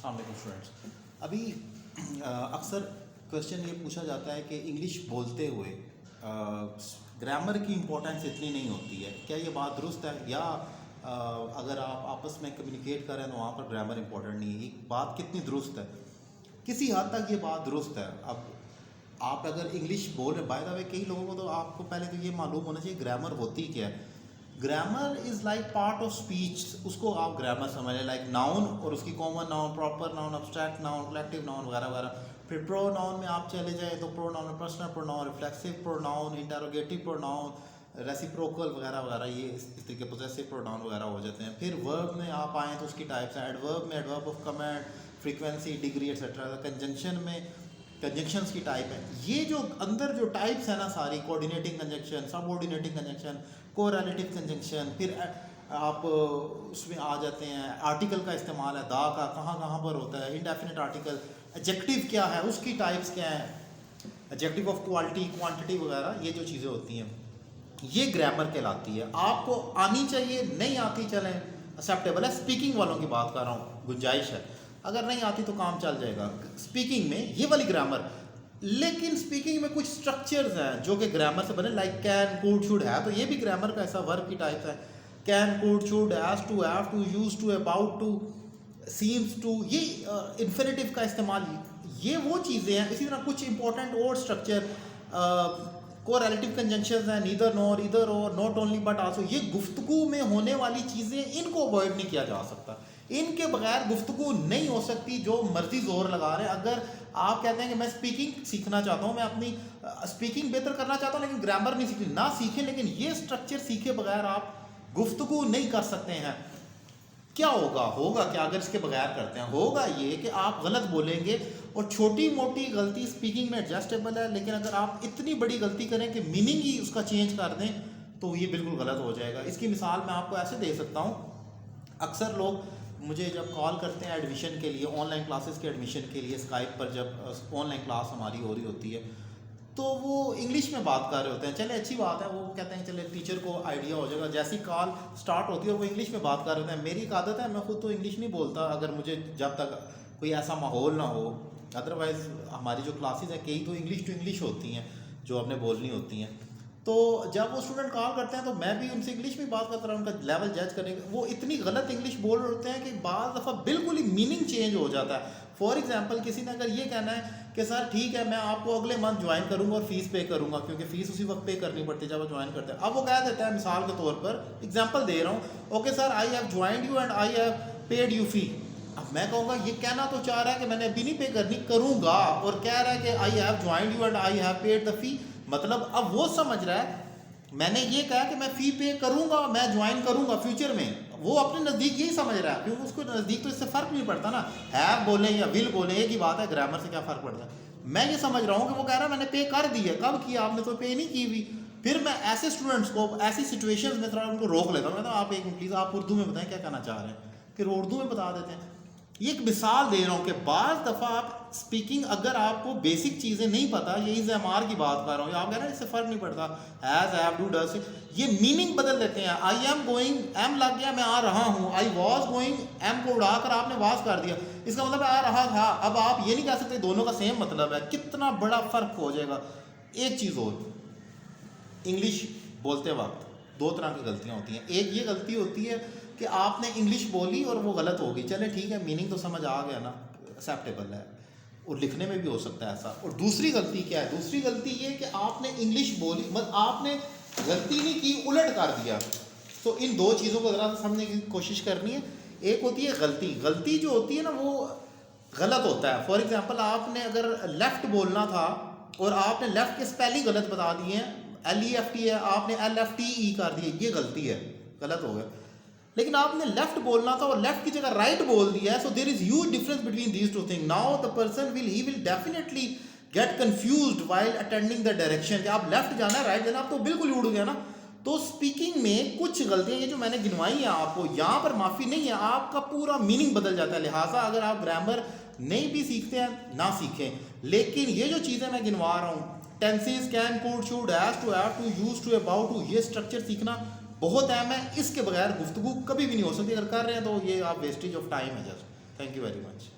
अस्सलाम वालेकुम स्टूडेंट्स। अभी अक्सर क्वेश्चन ये पूछा जाता है कि इंग्लिश बोलते हुए ग्रामर की इम्पोर्टेंस इतनी नहीं होती है। क्या ये बात दुरुस्त है, या अगर आप आपस में कम्युनिकेट करें तो वहाँ पर ग्रामर इम्पोर्टेंट नहीं है? ये बात कितनी दुरुस्त है? किसी हद तक ये बात दुरुस्त है। अब आप अगर इंग्लिश बोल रहे, बाय द वे कई लोगों को तो आपको पहले तो ये मालूम होना चाहिए ग्रामर होती क्या है। Grammar is like part of speech, उसको आप ग्रामर समझ लें, लाइक नाउन और उसकी common noun, proper noun, abstract noun, collective noun वगैरह वगैरह। फिर प्रोनाउन में आप चले जाए तो प्रोनाउन में personal pronoun, reflexive pronoun, interrogative pronoun, reciprocal वगैरह वगैरह, ये इस तरीके पोजेसिव प्रोनाउन वगैरह हो जाते हैं। फिर वर्ब में आप आएँ तो उसकी टाइप्स हैं। एडवर्ब में adverb of commend, frequency, degree etcetera. Conjunction में कंजंक्शंस की टाइप है। ये जो अंदर जो टाइप्स है ना सारी, coordinating conjunction, subordinating conjunction, correlative conjunction, फिर आप उसमें आ जाते हैं आर्टिकल का इस्तेमाल है, दा का कहाँ कहाँ पर होता है, इंडेफिनिट आर्टिकल, एडजेक्टिव क्या है, उसकी टाइप्स क्या हैं, एडजेक्टिव ऑफ क्वालिटी, क्वांटिटी वगैरह, ये जो चीज़ें होती हैं ये ग्रामर कहलाती है। आपको आनी चाहिए, नहीं आती चलें एक्सेप्टेबल है। स्पीकिंग वालों की बात कर रहा हूँ, गुंजाइश है, अगर नहीं आती तो काम चल जाएगा स्पीकिंग में, ये वाली ग्रामर। लेकिन स्पीकिंग में कुछ स्ट्रक्चर्स हैं जो कि ग्रामर से बने, लाइक कैन, कुड, शुड, है, तो ये भी ग्रामर का ऐसा वर्ब की टाइप है। Can, could, should, has to, have to, use to, about to, seems to, ये इन्फिनेटिव का इस्तेमाल, ये वो चीज़ें हैं। इसी तरह कुछ इंपॉर्टेंट और स्ट्रक्चर कोरिलेटिव कंजंक्शंस हैं, नीदर नॉर, इधर और, नॉट ओनली बट आल्सो। ये गुफ्तगू में होने वाली चीज़ें, इनको अवॉइड नहीं किया जा सकता, इनके बगैर गुफ्तगू नहीं हो सकती। जो मर्जी जोर लगा रहे हैं, अगर आप कहते हैं कि मैं स्पीकिंग सीखना चाहता हूँ, मैं अपनी स्पीकिंग बेहतर करना चाहता हूँ, लेकिन ग्रामर नहीं सीखनी, ना सीखें, लेकिन ये स्ट्रक्चर सीखे बगैर आप गुफ्तगू नहीं कर सकते हैं। क्या होगा क्या अगर इसके बगैर करते हैं? होगा ये कि आप गलत बोलेंगे, और छोटी मोटी गलती स्पीकिंग में एडजस्टेबल है, लेकिन अगर आप इतनी बड़ी गलती करें कि मीनिंग ही उसका चेंज कर दें तो ये बिल्कुल गलत हो जाएगा। इसकी मिसाल मैं आपको ऐसे दे सकता हूँ। अक्सर लोग मुझे जब कॉल करते हैं एडमिशन के लिए, ऑनलाइन क्लासेस के एडमिशन के लिए, स्काइप पर जब ऑनलाइन क्लास हमारी हो रही होती है, तो वो इंग्लिश में बात कर रहे होते हैं। चले अच्छी बात है, वो कहते हैं चले टीचर को आइडिया हो जाएगा। जैसी कॉल स्टार्ट होती है और वो इंग्लिश में बात कर रहे होते हैं। मेरी एक आदत है, मैं खुद तो इंग्लिश नहीं बोलता अगर मुझे, जब तक कोई ऐसा माहौल ना हो। अदरवाइज़ हमारी जो क्लासेस हैं कई तो इंग्लिश टू इंग्लिश होती हैं जो आपने बोलनी होती हैं। तो जब वो स्टूडेंट कॉल करते हैं तो मैं भी उनसे इंग्लिश में बात करता रहा, उनका लेवल जज करने का। वो इतनी गलत इंग्लिश बोल रहे होते हैं कि बाज़ दफ़ा बिल्कुल ही मीनिंग चेंज हो जाता है। फॉर एग्जांपल, किसी ने अगर ये कहना है कि सर ठीक है मैं आपको अगले मंथ ज्वाइन करूंगा और फीस पे करूंगा, क्योंकि फ़ीस उसी वक्त पे करनी पड़ती है जब आप ज्वाइन करते हैं। अब वो कह देता है, मिसाल के तौर पर एग्जाम्पल दे रहा हूँ, okay sir I have joined you and I have paid you fee. अब मैं कहूँगा ये कहना तो चाह रहा है कि मैंने अभी नहीं पे करनी, करूँगा, और कह रहा है कि I have joined you and I have paid the fee. मतलब अब वो समझ रहा है मैंने ये कहा कि मैं फ़ी पे करूँगा, मैं ज्वाइन करूँगा फ्यूचर में। वो अपने नज़दीक यही समझ रहा है, क्योंकि उसको नज़दीक तो इससे फ़र्क नहीं पड़ता ना, हैव बोले या विल बोले एक ही बात है, ग्रामर से क्या फ़र्क पड़ता है। मैं ये समझ रहा हूँ कि वो कह रहा है मैंने पे कर दी है। कब किया आपने? तो पे नहीं की हुई। फिर मैं ऐसे स्टूडेंट्स को ऐसी सिचुएशंस में थोड़ा उनको रोक लेता हूँ, कहता हूँ आप एक प्लीज़ आप उर्दू में बताएं क्या कहना चाह रहे हैं, फिर उर्दू में बता देते हैं। ये एक मिसाल दे रहा हूँ कि बाज़ दफ़ा आप स्पीकिंग, अगर आपको बेसिक चीज़ें नहीं पता, यही ज़मार की बात कर रहा हूँ, आप कह रहे हैं इससे फ़र्क नहीं पड़ता, हैज़, हैव, डू, डज, ये मीनिंग बदल देते हैं। आई एम गोइंग, एम लग गया, मैं आ रहा हूँ। आई वॉज गोइंग, एम को उड़ाकर आपने वाज कर दिया, इसका मतलब आ रहा था। अब आप ये नहीं कह सकते दोनों का सेम मतलब है, कितना बड़ा फ़र्क हो जाएगा। एक चीज़ और, इंग्लिश बोलते वक्त दो तरह की गलतियाँ होती हैं। एक ये गलती होती है कि आपने इंग्लिश बोली और वो गलत होगी, चले ठीक है मीनिंग तो समझ आ गया ना, एक्सेप्टेबल है, और लिखने में भी हो सकता है ऐसा। और दूसरी गलती क्या है? दूसरी गलती ये कि आपने इंग्लिश बोली, मतलब आपने गलती नहीं की, उलट कर दिया। तो इन दो चीज़ों को ज़रा समझने की कोशिश करनी है। एक होती है गलती जो होती है ना वो गलत होता है। फॉर एग्जाम्पल, आपने अगर लेफ़्ट बोलना था और आपने लेफ़्ट के स्पेलिंग गलत बता दिए हैं, LEFT है, आपने LFTE कर दिए, ये गलती है, गलत हो गया। लेकिन आपने लेफ्ट बोलना था और लेफ्ट की जगह राइट बोल दिया है, so there is huge difference between these two thing. Now the person will definitely get confused while attending the direction, कि आप लेफ्ट जाना है राइट जाना, आप तो बिल्कुल ही उड़ गया ना। तो स्पीकिंग में कुछ गलतियां ये जो मैंने गिनवाई है आपको, यहाँ पर माफ़ी नहीं है, आपका पूरा मीनिंग बदल जाता है। लिहाजा अगर आप ग्रामर नहीं भी सीखते हैं ना सीखें, लेकिन ये जो चीज़ें मैं गिनवा रहा हूँ, tenses, can, could, should, has to, have to, use to, about to, ये स्ट्रक्चर सीखना बहुत अहम है। इसके बगैर गुफ्तगू कभी भी नहीं हो सकती। अगर कर रहे हैं तो ये आप वेस्टेज ऑफ टाइम है just. Thank you very much.